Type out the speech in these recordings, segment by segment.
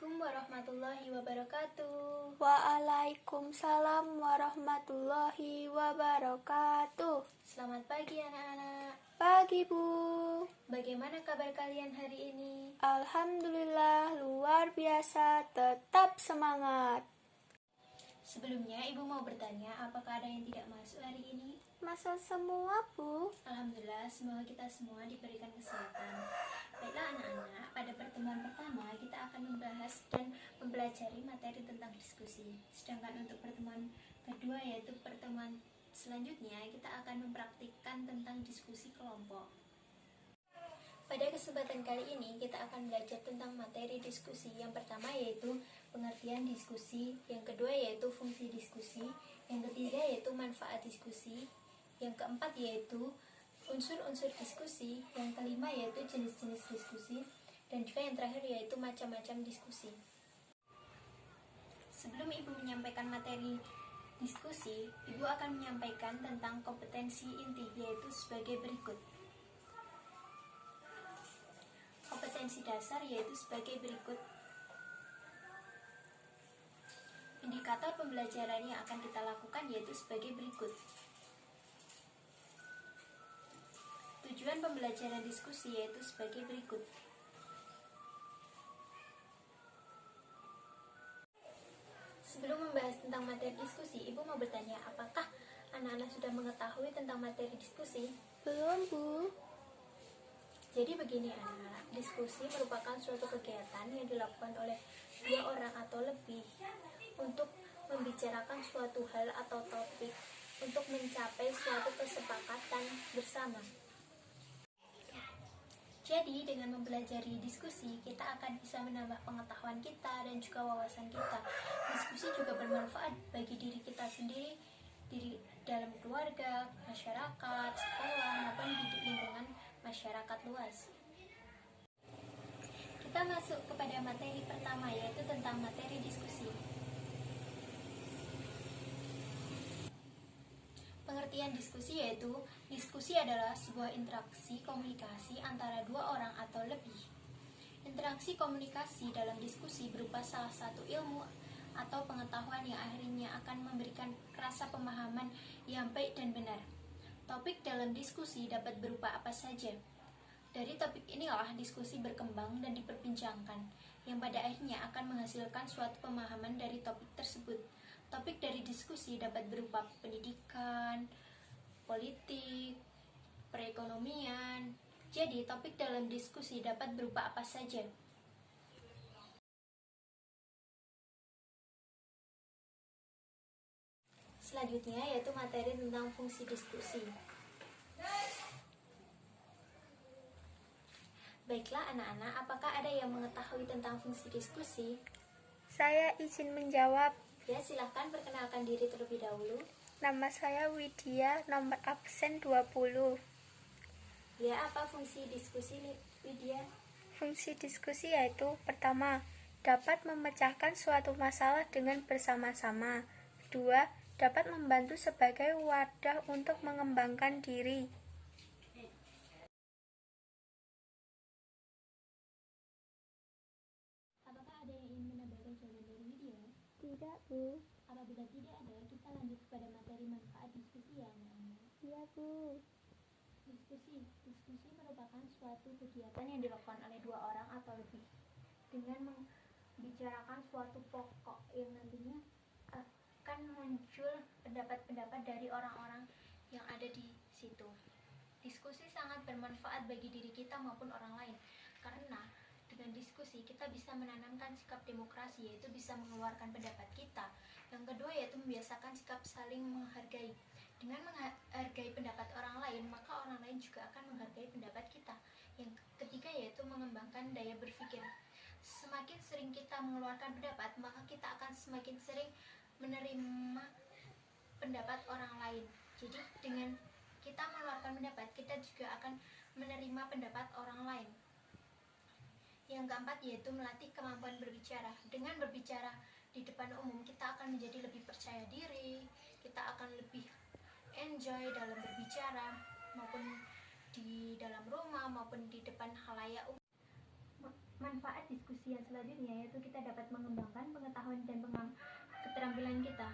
Assalamualaikum warahmatullahi wabarakatuh. Waalaikumsalam warahmatullahi wabarakatuh. Selamat pagi anak-anak. Pagi, Bu. Bagaimana kabar kalian hari ini? Alhamdulillah, luar biasa, tetap semangat. Sebelumnya, Ibu mau bertanya, apakah ada yang tidak masuk hari ini? Masuk semua, Bu. Alhamdulillah, semoga kita semua diberikan kesehatan. Baiklah anak-anak, pada pertemuan pertama kita akan membahas dan mempelajari materi tentang diskusi. Sedangkan untuk pertemuan kedua, yaitu pertemuan selanjutnya, kita akan mempraktikkan tentang diskusi kelompok. Pada kesempatan kali ini kita akan belajar tentang materi diskusi. Yang pertama yaitu pengertian diskusi, yang kedua yaitu fungsi diskusi, yang ketiga yaitu manfaat diskusi, yang keempat yaitu unsur-unsur diskusi, yang kelima yaitu jenis-jenis diskusi, dan juga yang terakhir yaitu macam-macam diskusi. Sebelum Ibu menyampaikan materi diskusi, Ibu akan menyampaikan tentang kompetensi inti, yaitu sebagai berikut. Kompetensi dasar yaitu sebagai berikut. Indikator pembelajaran yang akan kita lakukan yaitu sebagai berikut. Tujuan pembelajaran diskusi yaitu sebagai berikut. Sebelum membahas tentang materi diskusi, Ibu mau bertanya, apakah anak-anak sudah mengetahui tentang materi diskusi? Belum, Bu. Jadi begini anak-anak, diskusi merupakan suatu kegiatan yang dilakukan oleh dua orang atau lebih untuk membicarakan suatu hal atau topik untuk mencapai suatu kesepakatan bersama. Jadi dengan mempelajari diskusi, kita akan bisa menambah pengetahuan kita dan juga wawasan kita. Diskusi juga bermanfaat bagi diri kita sendiri, diri dalam keluarga, masyarakat, sekolah, maupun di lingkungan masyarakat luas. Kita masuk kepada materi pertama, yaitu tentang materi diskusi. Pengertian diskusi yaitu, diskusi adalah sebuah interaksi komunikasi antara dua orang atau lebih. Interaksi komunikasi dalam diskusi berupa salah satu ilmu atau pengetahuan yang akhirnya akan memberikan rasa pemahaman yang baik dan benar. Topik dalam diskusi dapat berupa apa saja. Dari topik inilah diskusi berkembang dan diperbincangkan, yang pada akhirnya akan menghasilkan suatu pemahaman dari topik tersebut. Topik dari diskusi dapat berupa pendidikan, politik, perekonomian. Jadi, topik dalam diskusi dapat berupa apa saja. Selanjutnya yaitu materi tentang fungsi diskusi. Baiklah anak-anak, apakah ada yang mengetahui tentang fungsi diskusi? Saya izin menjawab. Ya, silahkan perkenalkan diri terlebih dahulu. Nama saya Widya, nomor absen 20. Ya, apa fungsi diskusi, Widya? Fungsi diskusi yaitu, pertama, dapat memecahkan suatu masalah dengan bersama-sama. Kedua, dapat membantu sebagai wadah untuk mengembangkan diri. Apakah ada yang ingin menambahkan jawaban dari Widya? Tidak, Bu. Apabila tidak ada, kita lanjut kepada materi manfaat diskusi ya anak-anak. Iya, Bu. Diskusi merupakan suatu kegiatan yang dilakukan oleh dua orang atau lebih dengan membicarakan suatu pokok yang nantinya akan muncul pendapat-pendapat dari orang-orang yang ada di situ. Diskusi sangat bermanfaat bagi diri kita maupun orang lain, karena dengan diskusi kita bisa menanamkan sikap demokrasi, yaitu bisa mengeluarkan pendapat kita. Yang kedua yaitu membiasakan sikap saling menghargai. Dengan menghargai pendapat orang lain, maka orang lain juga akan menghargai pendapat kita. Yang ketiga yaitu mengembangkan daya berpikir. Semakin sering kita mengeluarkan pendapat, maka kita akan semakin sering menerima pendapat orang lain. Jadi dengan kita mengeluarkan pendapat, kita juga akan menerima pendapat orang lain. Yang keempat yaitu melatih kemampuan berbicara. Dengan berbicara di depan umum, kita akan menjadi lebih percaya diri, kita akan lebih enjoy dalam berbicara, maupun di dalam rumah maupun di depan khalayak umum. manfaat diskusi yang selanjutnya yaitu kita dapat mengembangkan pengetahuan dan keterampilan kita.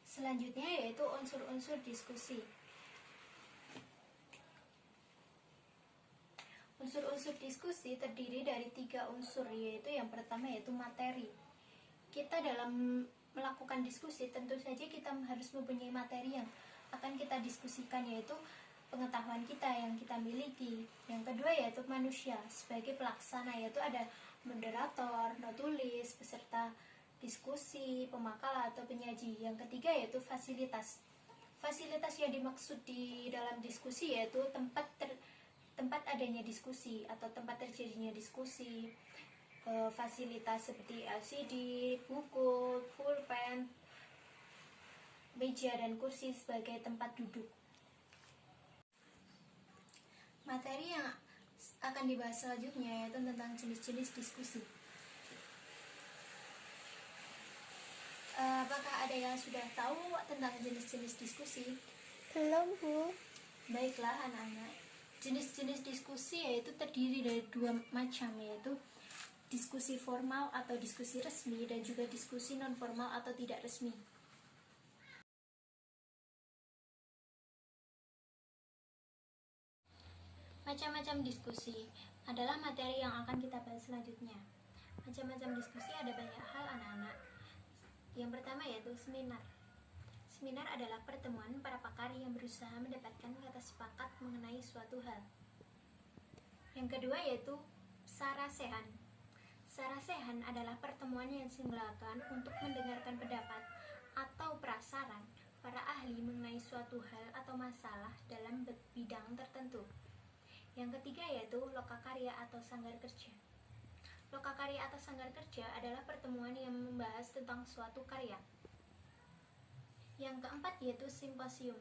Selanjutnya yaitu unsur-unsur diskusi. Unsur-unsur diskusi terdiri dari 3 unsur, yaitu yang pertama yaitu materi. Kita dalam melakukan diskusi tentu saja kita harus mempunyai materi yang akan kita diskusikan, yaitu pengetahuan kita yang kita miliki. Yang kedua yaitu manusia sebagai pelaksana, yaitu ada moderator, penulis, peserta diskusi, pemakalah atau penyaji. Yang ketiga yaitu fasilitas. Fasilitas yang dimaksud di dalam diskusi yaitu tempat adanya diskusi atau tempat terjadinya diskusi. Fasilitas seperti LCD, buku, pulpen, meja dan kursi sebagai tempat duduk. Materi yang akan dibahas selanjutnya yaitu tentang jenis-jenis diskusi. Apakah ada yang sudah tahu tentang jenis-jenis diskusi? Belum, Bu. Baiklah anak-anak, jenis-jenis diskusi yaitu terdiri dari 2 macam, yaitu diskusi formal atau diskusi resmi dan juga diskusi non formal atau tidak resmi. Macam-macam diskusi adalah materi yang akan kita bahas selanjutnya. Macam-macam diskusi ada banyak hal anak-anak. Yang pertama yaitu seminar. Seminar adalah pertemuan para pakar yang berusaha mendapatkan kata sepakat mengenai suatu hal. Yang kedua yaitu sarasehan. Sarasehan adalah pertemuan yang diselenggarakan untuk mendengarkan pendapat atau prasaran para ahli mengenai suatu hal atau masalah dalam bidang tertentu. Yang ketiga yaitu lokakarya atau sanggar kerja. Lokakarya atau sanggar kerja adalah pertemuan yang membahas tentang suatu karya. Yang keempat yaitu simposium.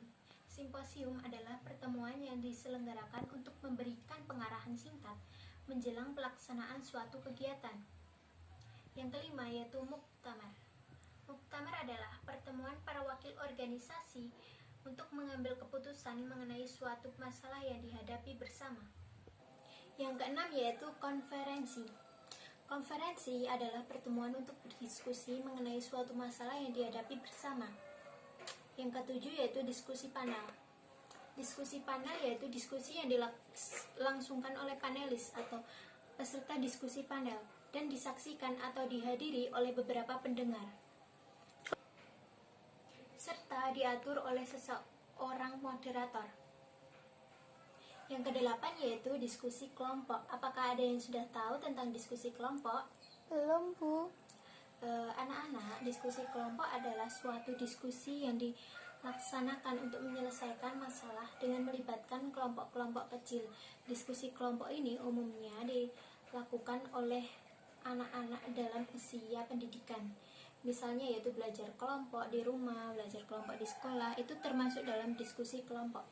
Simposium adalah pertemuan yang diselenggarakan untuk memberikan pengarahan singkat menjelang pelaksanaan suatu kegiatan. Yang kelima yaitu muktamar. Muktamar adalah pertemuan para wakil organisasi untuk mengambil keputusan mengenai suatu masalah yang dihadapi bersama. Yang keenam yaitu konferensi. Konferensi adalah pertemuan untuk berdiskusi mengenai suatu masalah yang dihadapi bersama. Yang ketujuh yaitu diskusi panel. Diskusi panel yaitu diskusi yang dilangsungkan oleh panelis atau peserta diskusi panel dan disaksikan atau dihadiri oleh beberapa pendengar, serta diatur oleh seseorang moderator. Yang kedelapan yaitu diskusi kelompok. Apakah ada yang sudah tahu tentang diskusi kelompok? Belum, Bu. Anak-anak, diskusi kelompok adalah suatu diskusi yang dilaksanakan untuk menyelesaikan masalah dengan melibatkan kelompok-kelompok kecil. Diskusi kelompok ini umumnya dilakukan oleh anak-anak dalam usia pendidikan. Misalnya yaitu belajar kelompok di rumah, belajar kelompok di sekolah, itu termasuk dalam diskusi kelompok.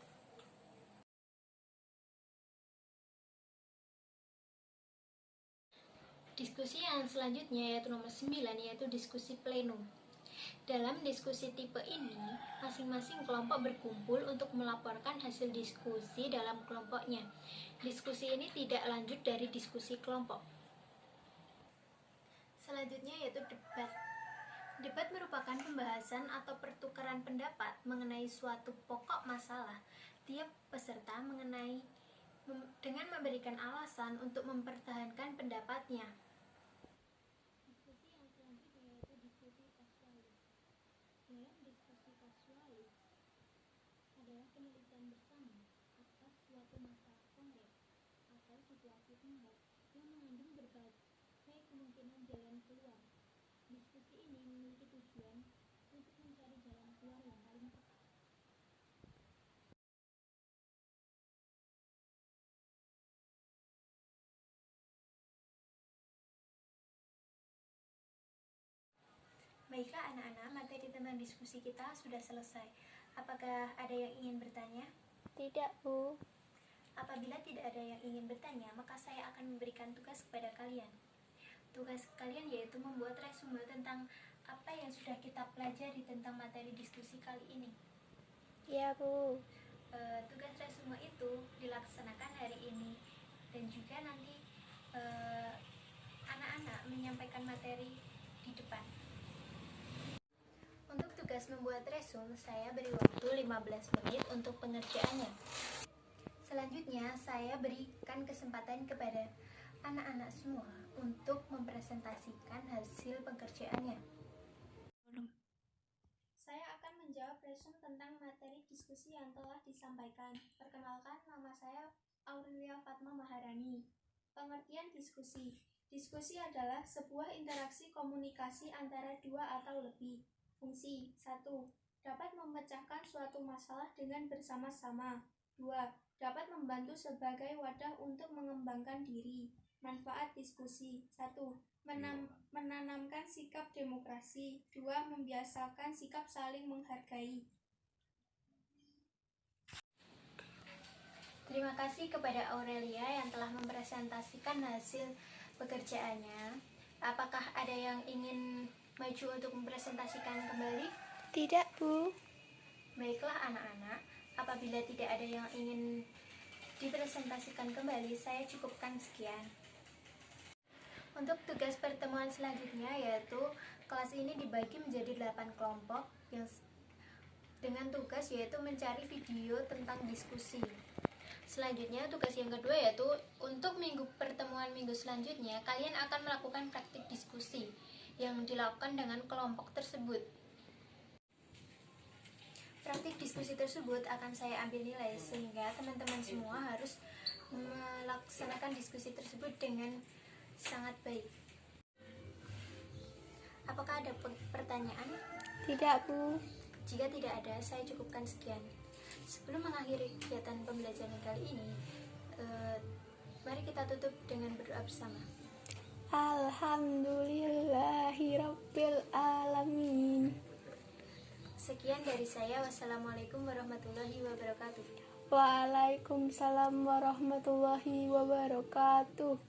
Diskusi yang selanjutnya yaitu nomor 9 yaitu diskusi plenum. Dalam diskusi tipe ini, masing-masing kelompok berkumpul untuk melaporkan hasil diskusi dalam kelompoknya. Diskusi ini tidak lanjut dari diskusi kelompok. Selanjutnya yaitu debat. Debat merupakan pembahasan atau pertukaran pendapat mengenai suatu pokok masalah. Tiap peserta dengan memberikan alasan untuk mempertahankan pendapatnya. Diskusi yang selanjutnya yaitu diskusi kasualis. Dalam diskusi kasualis adalah penelitian bersama atas suatu masalah konkret atau situasi tunggal yang mengandung berbagai kemungkinan jalan keluar. Diskusi ini memiliki tujuan untuk mencari jalan keluar yang paling tepat. Baiklah anak-anak, materi tentang diskusi kita sudah selesai. Apakah ada yang ingin bertanya? Tidak, Bu. Apabila tidak ada yang ingin bertanya, maka saya akan memberikan tugas kepada kalian. Tugas kalian yaitu membuat resume tentang apa yang sudah kita pelajari tentang materi diskusi kali ini. Ya, Bu. Tugas resume itu dilaksanakan hari ini dan juga nanti anak-anak menyampaikan materi di depan. Untuk tugas membuat resume, saya beri waktu 15 menit untuk pengerjaannya. Selanjutnya, saya berikan kesempatan kepada anak-anak semua untuk mempresentasikan hasil pekerjaannya. Saya akan menjawab resume tentang materi diskusi yang telah disampaikan. Perkenalkan, nama saya Aurelia Fatma Maharani. Pengertian diskusi. Diskusi adalah sebuah interaksi komunikasi antara dua atau lebih. Fungsi 1. Dapat memecahkan suatu masalah dengan bersama-sama. 2. Dapat membantu sebagai wadah untuk mengembangkan diri. Manfaat diskusi 1. Menanamkan sikap demokrasi. 2. Membiasakan sikap saling menghargai. Terima kasih kepada Aurelia yang telah mempresentasikan hasil pekerjaannya. Apakah ada yang ingin maju untuk mempresentasikan kembali? Tidak, Bu. Baiklah anak-anak, apabila tidak ada yang ingin dipresentasikan kembali, saya cukupkan sekian. Untuk tugas pertemuan selanjutnya yaitu kelas ini dibagi menjadi 8 kelompok yang dengan tugas yaitu mencari video tentang diskusi. Selanjutnya tugas yang kedua yaitu untuk pertemuan minggu selanjutnya kalian akan melakukan praktik diskusi yang dilakukan dengan kelompok tersebut. Praktik diskusi tersebut akan saya ambil nilai sehingga teman-teman semua harus melaksanakan diskusi tersebut dengan sangat baik. Apakah ada pertanyaan? Tidak, Bu. Jika tidak ada, saya cukupkan sekian. Sebelum mengakhiri kegiatan pembelajaran kali ini, mari kita tutup dengan berdoa bersama. Alhamdulillahirabbil alamin. Sekian dari saya. Wassalamualaikum warahmatullahi wabarakatuh. Waalaikumsalam warahmatullahi wabarakatuh.